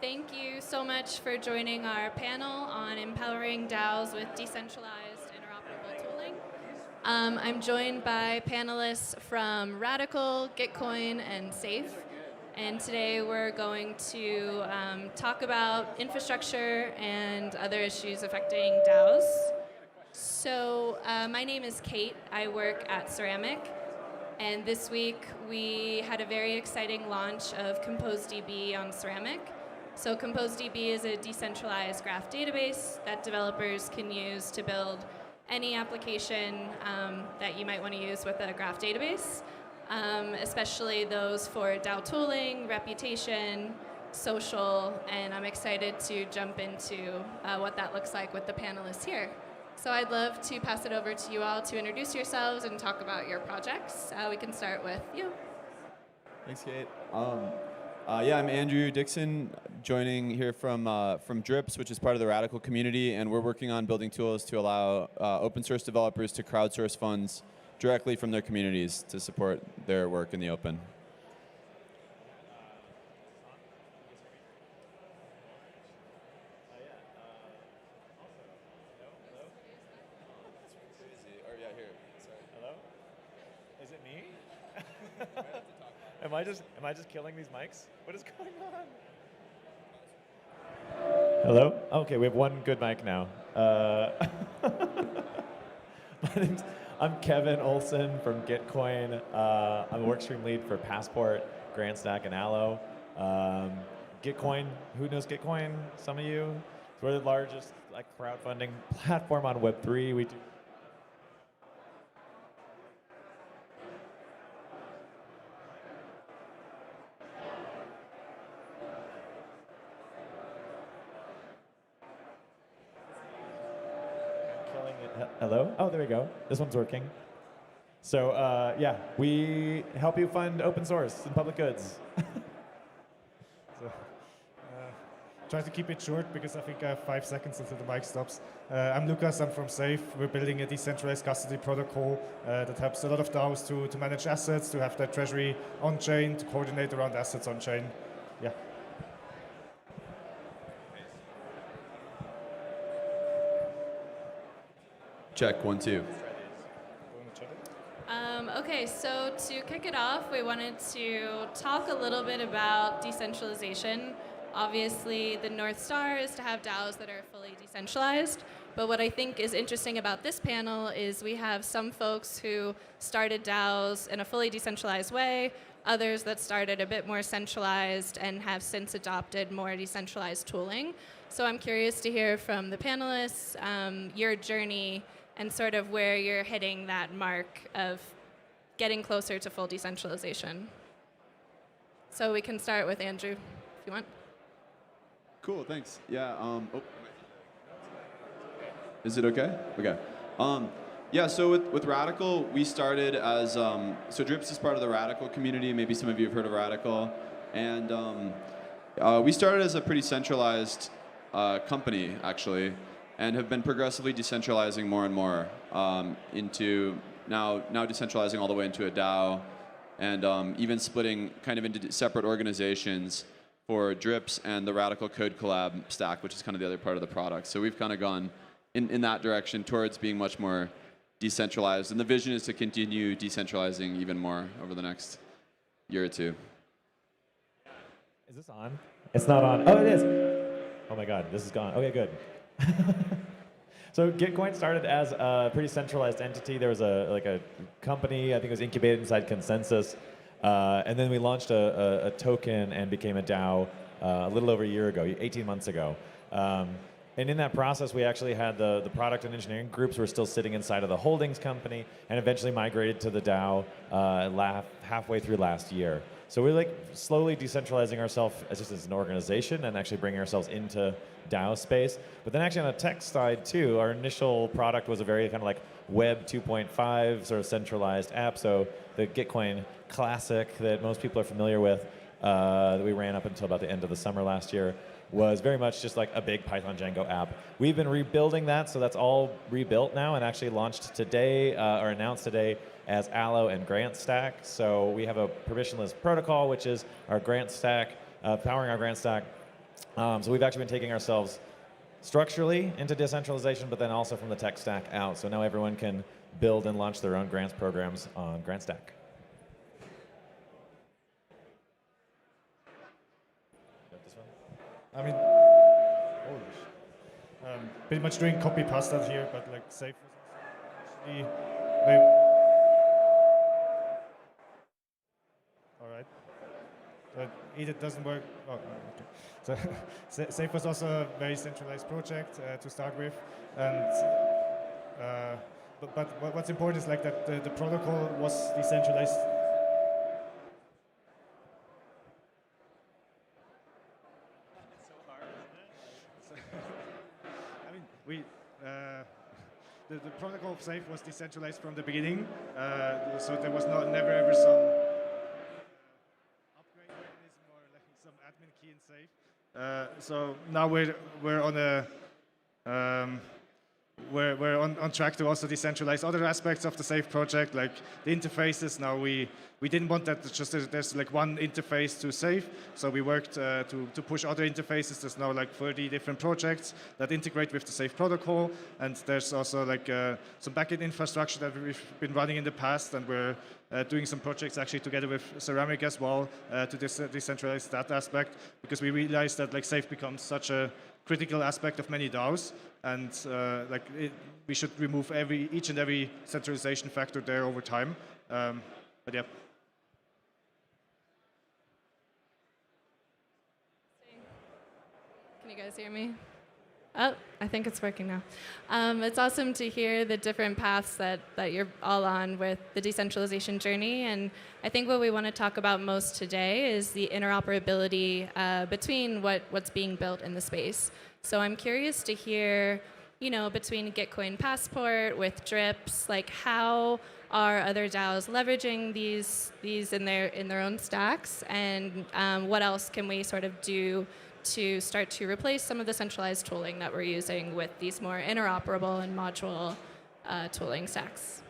Thank you so much for joining our panel on empowering DAOs with decentralized interoperable tooling. I'm joined by panelists from Radical, Gitcoin, and Safe. And today we're going to talk about infrastructure and other issues affecting DAOs. So my name is Kate. I work at Ceramic. And this week we had a very exciting launch of ComposeDB on Ceramic. So ComposeDB is a decentralized graph database that developers can use to build any application that you might want to use with a graph database, especially those for DAO tooling, reputation, social, and I'm excited to jump into what that looks like with the panelists here. So I'd love to pass it over to you all to introduce yourselves and talk about your projects. We can start with you. Thanks, Kate. Yeah, I'm Andrew Dixon, joining here from Drips, which is part of the Radical community, and we're working on building tools to allow open source developers to crowdsource funds directly from their communities to support their work in the open. Am I just killing these mics? What is going on? Hello? Okay, we have one good mic now. I'm Kevin Olson from Gitcoin. I'm a workstream lead for Passport, GrandStack, and Aloe. Gitcoin, who knows Gitcoin? Some of you? We're the largest crowdfunding platform on Web3. We do Hello? Oh, there we go. This one's working. So, yeah, we help you fund open source and public goods. So, try to keep it short because I think I have 5 seconds until the mic stops. I'm Lucas, I'm from Safe. We're building a decentralized custody protocol that helps a lot of DAOs to manage assets, to have their treasury on-chain, to coordinate around assets on-chain. Yeah. Check, 1, 2. Okay, so to kick it off, we wanted to talk a little bit about decentralization. Obviously, the North Star is to have DAOs that are fully decentralized. But what I think is interesting about this panel is we have some folks who started DAOs in a fully decentralized way, others that started a bit more centralized and have since adopted more decentralized tooling. So I'm curious to hear from the panelists your journey and sort of where you're hitting that mark of getting closer to full decentralization. So we can start with Andrew, if you want. Cool, thanks. Yeah, Is it okay? Okay. Yeah, so with Radical, we started as, so Drips is part of the Radical community. Maybe some of you have heard of Radical. And we started as a pretty centralized company, actually, and have been progressively decentralizing more and more into now decentralizing all the way into a DAO, and even splitting kind of into separate organizations for Drips and the Radical Code Collab stack, which is kind of the other part of the product. So we've kind of gone in that direction towards being much more decentralized, and the vision is to continue decentralizing even more over the next year or two. Is this on? It's not on. Oh, it is. Oh my God, this is gone. Okay, good. So Gitcoin started as a pretty centralized entity. There was a company, I think it was incubated inside Consensus, and then we launched a token and became a DAO a little over a year ago, 18 months ago. And in that process, we actually had the product and engineering groups were still sitting inside of the holdings company, and eventually migrated to the DAO halfway through last year. So we're slowly decentralizing ourselves as an organization and actually bringing ourselves into DAO space. But then actually on the tech side too, our initial product was a very kind of Web 2.5 sort of centralized app. So the Gitcoin Classic that most people are familiar with, that we ran up until about the end of the summer last year, was very much just a big Python Django app. We've been rebuilding that, so that's all rebuilt now and actually launched today, or announced today, as Aloe and GrandStack. So we have a permissionless protocol, which is our GrandStack, powering our GrandStack So we've actually been taking ourselves structurally into decentralization, but then also from the tech stack out. So now everyone can build and launch their own grants programs on GrantStack. I mean, pretty much doing copy pasta here, but like Safe was actually all right. But either doesn't work. Oh, okay. So Safe was also a very centralized project to start with, and but what's important is like that the protocol was decentralized. The protocol of Safe was decentralized from the beginning, so there was never ever some upgrade mechanism or like some admin key in Safe. So now we're on a we're on track to also decentralize other aspects of the Safe project, like the interfaces. Now we didn't want that just there's like one interface to Safe, so we worked to push other interfaces. There's now like 30 different projects that integrate with the Safe protocol, and there's also like some backend infrastructure that we've been running in the past, and we're doing some projects actually together with Ceramic as well to decentralize that aspect, because we realized that like Safe becomes such a critical aspect of many DAOs, and we should remove each and every centralization factor there over time. But yeah. Can you guys hear me? Oh, I think it's working now. It's awesome to hear the different paths that you're all on with the decentralization journey. And I think what we want to talk about most today is the interoperability between what's being built in the space. So I'm curious to hear, between Gitcoin Passport with drips, like how are other DAOs leveraging these in their own stacks, and what else can we sort of do to start to replace some of the centralized tooling that we're using with these more interoperable and modular tooling stacks?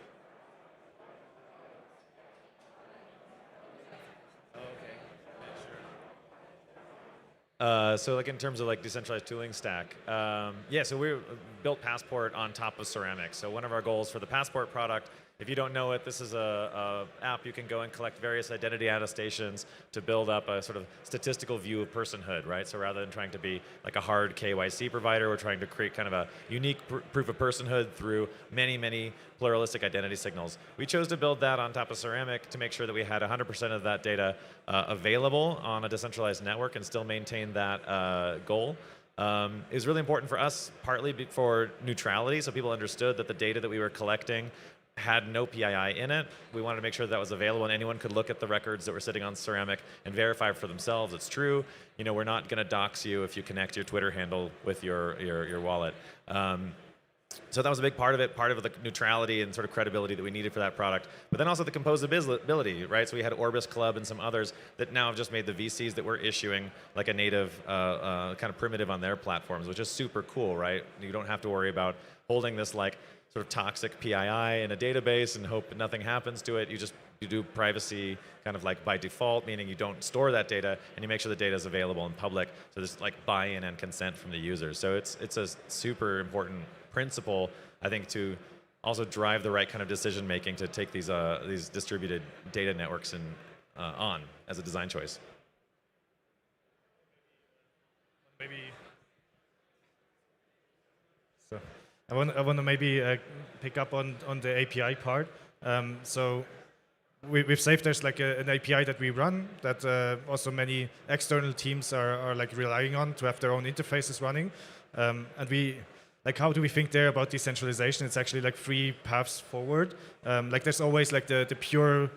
So like in terms of like decentralized tooling stack, yeah, so we built Passport on top of Ceramic. So one of our goals for the Passport product, if you don't know it, this is a app you can go and collect various identity attestations to build up a sort of statistical view of personhood, right? So rather than trying to be like a hard KYC provider, we're trying to create kind of a unique proof of personhood through many, many pluralistic identity signals. We chose to build that on top of Ceramic to make sure that we had 100% of that data available on a decentralized network and still maintain that goal. It was really important for us, partly for neutrality, so people understood that the data that we were collecting had no PII in it. We wanted to make sure that was available and anyone could look at the records that were sitting on Ceramic and verify for themselves it's true. We're not going to dox you if you connect your Twitter handle with your wallet. So that was a big part of it, part of the neutrality and sort of credibility that we needed for that product. But then also the composability, right? So we had Orbis Club and some others that now have just made the VCs that we're issuing like a native kind of primitive on their platforms, which is super cool, right? You don't have to worry about holding this like sort of toxic PII in a database and hope nothing happens to it. You do privacy kind of like by default, meaning you don't store that data and you make sure the data is available in public. So there's like buy-in and consent from the users. So it's a super important principle, I think, to also drive the right kind of decision making to take these distributed data networks on as a design choice. Maybe. So I want to maybe pick up on the API part. So with Safe, there's like an API that we run that also many external teams are like relying on to have their own interfaces running. And we, like, how do we think there about decentralization? It's actually like 3 paths forward. Like there's always like the pure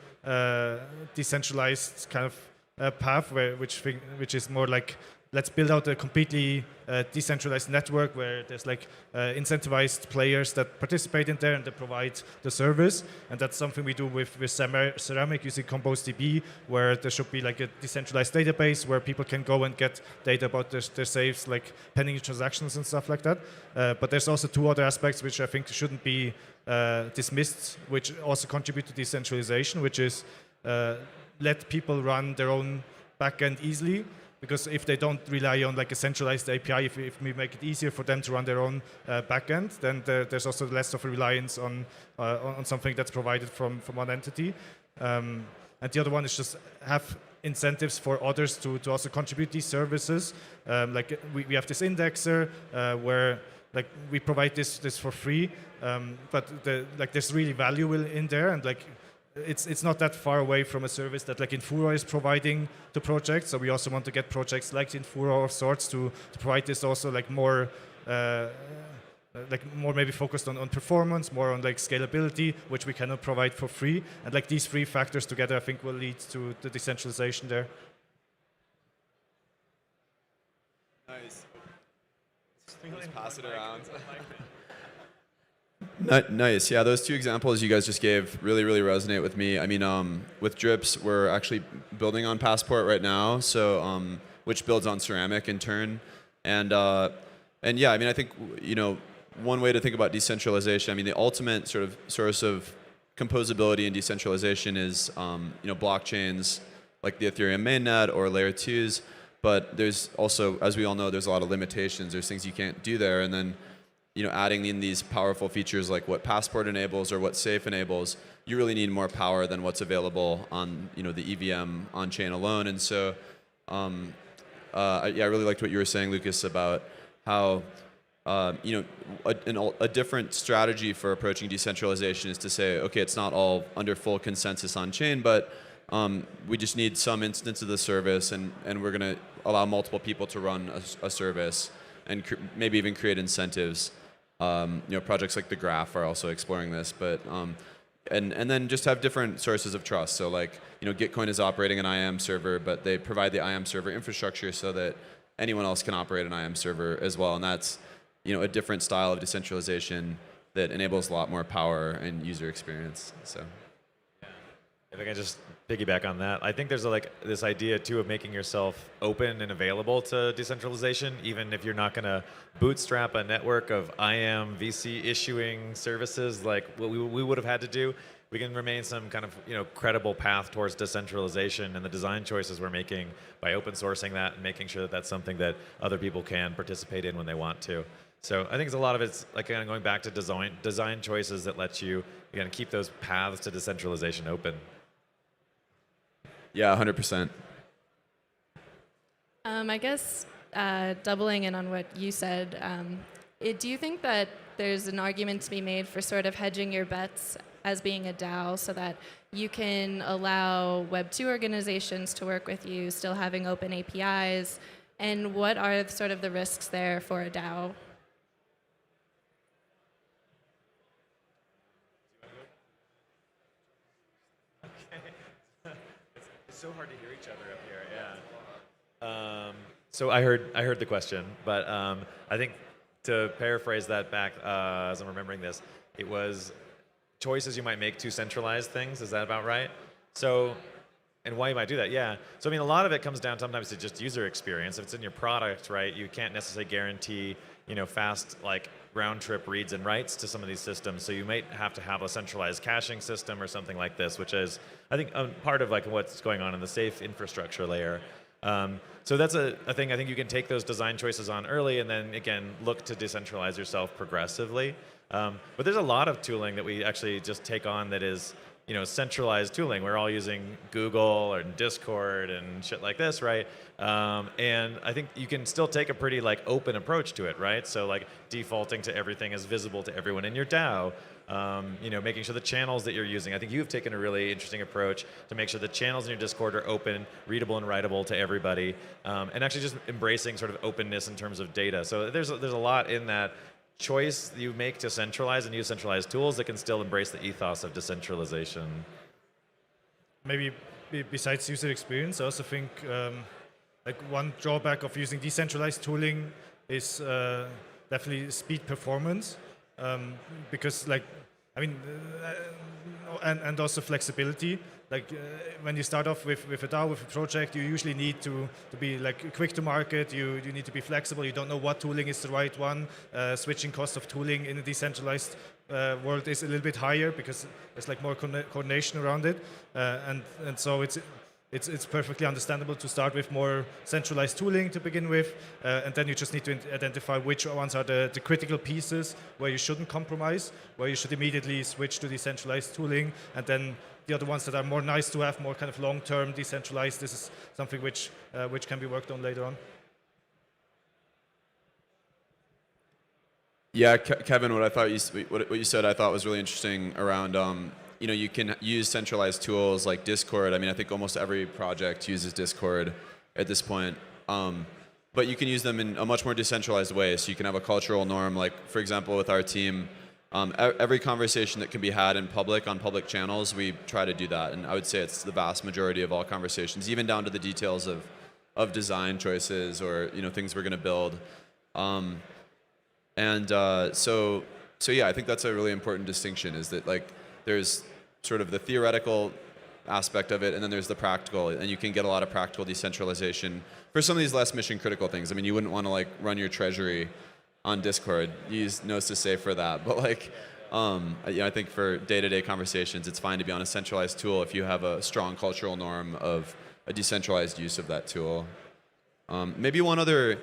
decentralized kind of path which is more like, let's build out a completely decentralized network where there's like incentivized players that participate in there and they provide the service. And that's something we do with Ceramic using composdb, where there should be like a decentralized database where people can go and get data about their safes, like pending transactions and stuff like that. But there's also 2 other aspects which I think shouldn't be dismissed, which also contribute to decentralization, which is let people run their own backend easily. because if they don't rely on like a centralized API, if we make it easier for them to run their own backend, then there's also less of a reliance on something that's provided from one entity. And the other one is just have incentives for others to also contribute these services. Like we have this indexer where like we provide this for free, but there's really value in there, and like it's not that far away from a service that like Infura is providing to projects. So we also want to get projects like Infura of sorts to provide this also like more maybe focused on performance, more on like scalability, which we cannot provide for free. And like these three factors together, I think will lead to the decentralization there. Nice. Let's pass it around. Nice. Yeah, those two examples you guys just gave really, really resonate with me. I mean, with Drips, we're actually building on Passport right now, so which builds on Ceramic in turn. And yeah, I mean, I think, you know, one way to think about decentralization, I mean, the ultimate sort of source of composability and decentralization is, you know, blockchains like the Ethereum mainnet or layer 2s. But there's also, as we all know, there's a lot of limitations. There's things you can't do there. And then, you know, adding in these powerful features like what Passport enables or what Safe enables, you really need more power than what's available on, you know, the EVM on-chain alone. And so, yeah, I really liked what you were saying, Lucas, about how, you know, a different strategy for approaching decentralization is to say, okay, it's not all under full consensus on-chain, but we just need some instance of the service, and we're going to allow multiple people to run a service, and maybe even create incentives. You know, projects like the Graph are also exploring this, but and then just have different sources of trust. So like, you know, Gitcoin is operating an IAM server, but they provide the IAM server infrastructure so that anyone else can operate an IAM server as well, and that's, you know, a different style of decentralization that enables a lot more power and user experience. So. If I can just piggyback on that, I think there's like this idea too of making yourself open and available to decentralization, even if you're not going to bootstrap a network of IAM VC issuing services like what we would have had to do. We can remain some kind of, you know, credible path towards decentralization, and the design choices we're making by open sourcing that and making sure that that's something that other people can participate in when they want to. So I think it's a lot of it's like kind of going back to design choices that let you, again, keep those paths to decentralization open. Yeah, 100%. I guess doubling in on what you said, do you think that there's an argument to be made for sort of hedging your bets as being a DAO so that you can allow Web 2 organizations to work with you, still having open APIs? And what are sort of the risks there for a DAO? So hard to hear each other up here. Yeah. So I heard the question, but I think to paraphrase that back, as I'm remembering this, it was choices you might make to centralize things. Is that about right? So, and why you might do that? Yeah. So I mean, a lot of it comes down sometimes to just user experience. If it's in your product, right, you can't necessarily guarantee, you know, fast like round trip reads and writes to some of these systems. So you might have to have a centralized caching system or something like this, which is, I think, part of like what's going on in the Safe infrastructure layer. So that's a thing I think you can take those design choices on early and then, again, look to decentralize yourself progressively. But there's a lot of tooling that we actually just take on that is, you know, centralized tooling. We're all using Google or Discord and shit like this, right? And I think you can still take a pretty like open approach to it, right? So like defaulting to everything is visible to everyone in your DAO. You know, making sure the channels that you're using. I think you've taken a really interesting approach to make sure the channels in your Discord are open, readable and writable to everybody, and actually just embracing sort of openness in terms of data. So there's a lot in that choice you make to centralize and use centralized tools that can still embrace the ethos of decentralization. Maybe besides user experience, I also think like one drawback of using decentralized tooling is definitely speed performance, because like, I mean, and also flexibility. Like when you start off with a DAO, with a project, you usually need to be like quick to market. You need to be flexible. You don't know what tooling is the right one. Switching cost of tooling in a decentralized world is a little bit higher because there's like more coordination around it. And so it's it's perfectly understandable to start with more centralized tooling to begin with, and then you just need to identify which ones are the critical pieces where you shouldn't compromise, where you should immediately switch to decentralized tooling, and then the other ones that are more nice to have, more kind of long-term decentralized. This is something which can be worked on later on. Yeah, Kevin, what you said I thought was really interesting around you can use centralized tools like Discord. I mean, I think almost every project uses Discord at this point. But you can use them in a much more decentralized way. So you can have a cultural norm. Like, for example, with our team, every conversation that can be had in public on public channels, we try to do that. And I would say it's the vast majority of all conversations, even down to the details of design choices or things we're going to build. So yeah, I think that's a really important distinction, is that like there's sort of the theoretical aspect of it, and then there's the practical, and you can get a lot of practical decentralization for some of these less mission critical things. I mean, you wouldn't want to like run your treasury on Discord. You use Gnosis Safe for that, but like I think for day-to-day conversations, it's fine to be on a centralized tool if you have a strong cultural norm of a decentralized use of that tool. Maybe one other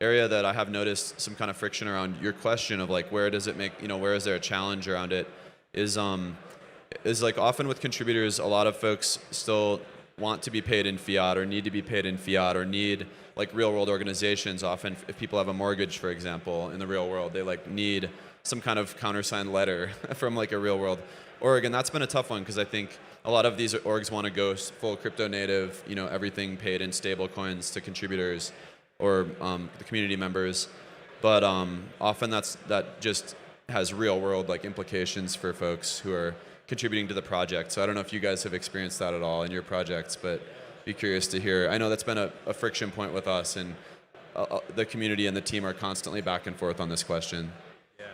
area that I have noticed some kind of friction around your question of like where does it make, where is there a challenge around it, is like often with contributors, a lot of folks still want to be paid in fiat or need to be paid in fiat or need like real world organizations. Often if people have a mortgage, for example, in the real world, they like need some kind of countersigned letter from like a real world org. And that's been a tough one because I think a lot of these orgs want to go full crypto native, everything paid in stable coins to contributors or the community members. But often that just has real world like implications for folks who are contributing to the project. So I don't know if you guys have experienced that at all in your projects, but be curious to hear. I know that's been a friction point with us, and the community and the team are constantly back and forth on this question. Yeah.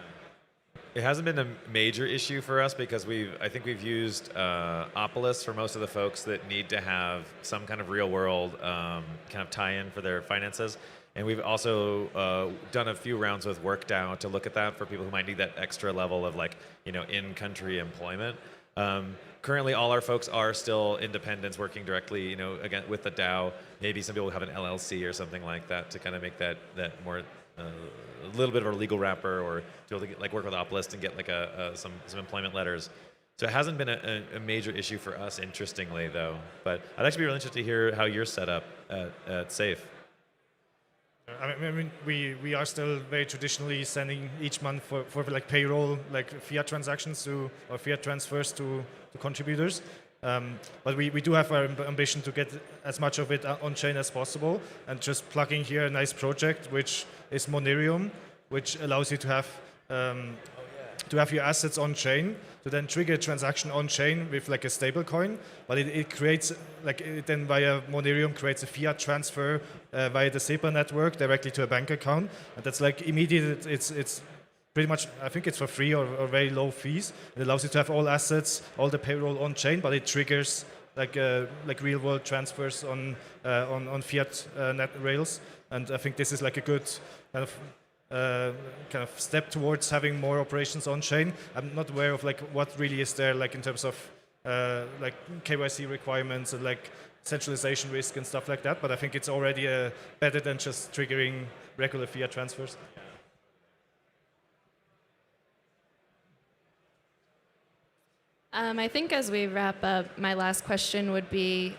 It hasn't been a major issue for us because I think we've used Opolis for most of the folks that need to have some kind of real world kind of tie-in for their finances. And we've also done a few rounds with WorkDAO to look at that for people who might need that extra level of like, in-country employment. Currently, all our folks are still independents working directly, again, with the DAO. Maybe some people have an LLC or something like that to kind of make that more, a little bit of a legal wrapper, or to be able to like work with Opolis and get like some employment letters. So it hasn't been a major issue for us, interestingly, though. But I'd actually be really interested to hear how you're set up at Safe. I mean, we are still very traditionally sending each month for like payroll, like fiat transactions or fiat transfers to contributors. But we do have our ambition to get as much of it on chain as possible, and just plugging here a nice project which is monarium, which allows you to have your assets on chain, to then trigger a transaction on chain with like a stable coin, but it creates it then via monarium creates a fiat transfer via the SEPA network directly to a bank account, and that's like immediate. It's pretty much, I think it's for free or very low fees. It allows you to have all assets, all the payroll on chain, but it triggers like real world transfers on fiat net rails, and I think this is like a good kind of step towards having more operations on chain. I'm not aware of like what really is there like in terms of like KYC requirements and like centralization risk and stuff like that, but I think it's already better than just triggering regular fiat transfers. I think as we wrap up, my last question would be,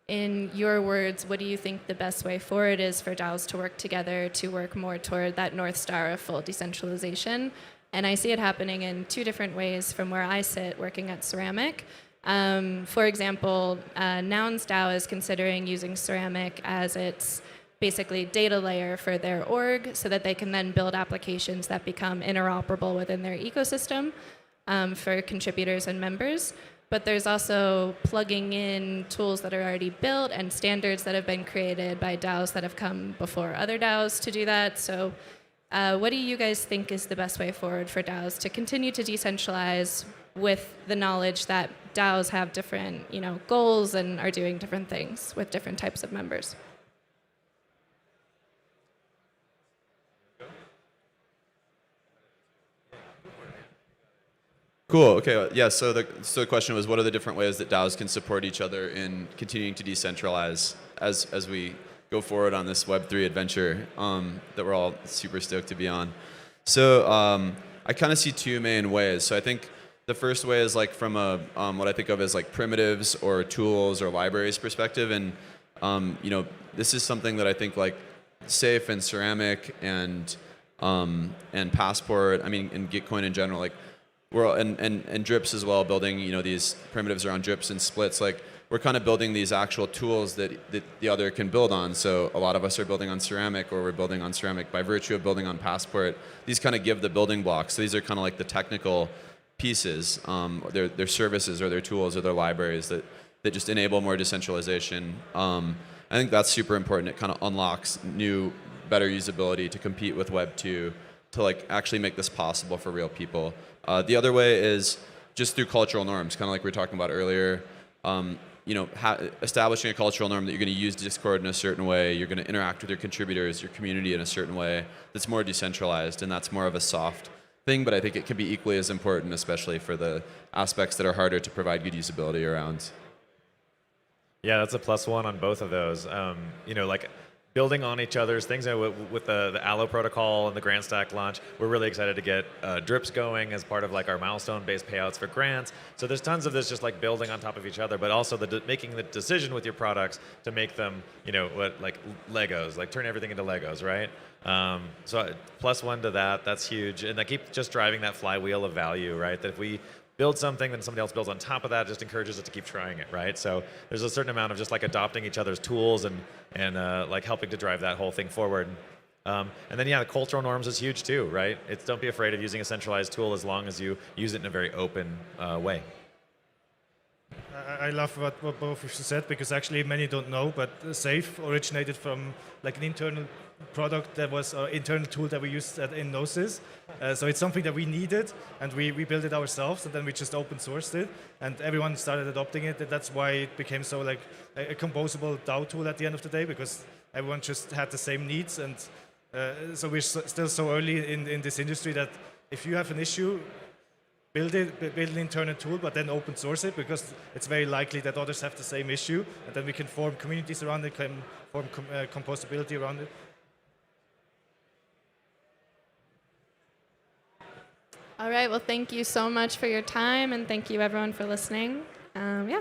in your words, what do you think the best way forward is for DAOs to work together to work more toward that North Star of full decentralization? And I see it happening in two different ways from where I sit working at Ceramic. For example, Nouns DAO is considering using Ceramic as its basically data layer for their org so that they can then build applications that become interoperable within their ecosystem for contributors and members. But there's also plugging in tools that are already built and standards that have been created by DAOs that have come before other DAOs to do that. So what do you guys think is the best way forward for DAOs to continue to decentralize with the knowledge that DAOs have different goals and are doing different things with different types of members? Cool. Okay. Yeah. So the question was, what are the different ways that DAOs can support each other in continuing to decentralize as we go forward on this Web3 adventure that we're all super stoked to be on? So I kind of see two main ways. So I think the first way is like from a what I think of as like primitives or tools or libraries perspective, and this is something that I think like Safe and Ceramic and Passport. I mean, and Gitcoin in general, like and Drips as well, building these primitives around Drips and splits. Like we're kind of building these actual tools that the other can build on. So a lot of us are building on Ceramic, or we're building on Ceramic by virtue of building on Passport. These kind of give the building blocks. So these are kind of like the technical pieces, their services or their tools or their libraries that just enable more decentralization. I think that's super important. It kind of unlocks new, better usability to compete with Web 2, to like actually make this possible for real people. The other way is just through cultural norms, kind of like we were talking about earlier. Establishing a cultural norm that you're going to use Discord in a certain way, you're going to interact with your contributors, your community in a certain way that's more decentralized, and that's more of a soft thing, but I think it can be equally as important, especially for the aspects that are harder to provide good usability around. Yeah, that's a +1 on both of those. Like building on each other's things. With the aloe protocol and the grant stack launch, we're really excited to get drips going as part of like our milestone-based payouts for grants. So there's tons of this just like building on top of each other, but also making the decision with your products to make them, like Legos, like turn everything into Legos, right? So +1 to that, that's huge. And I keep just driving that flywheel of value, right? That if we build something, then somebody else builds on top of that, just encourages us to keep trying it, right? So there's a certain amount of just like adopting each other's tools and like helping to drive that whole thing forward. And then the cultural norms is huge too, right? Don't be afraid of using a centralized tool as long as you use it in a very open way. I love what both of you said, because actually many don't know, but Safe originated from like an internal product that was an internal tool that we used in Gnosis. So it's something that we needed, and we built it ourselves, and then we just open sourced it, and everyone started adopting it. And that's why it became so like a composable DAO tool at the end of the day, because everyone just had the same needs. And so we're still so early in this industry that if you have an issue, build an internal tool, but then open source it, because it's very likely that others have the same issue, and then we can form communities around it, can form composability around it. All right, well, thank you so much for your time, and thank you everyone for listening. Yeah.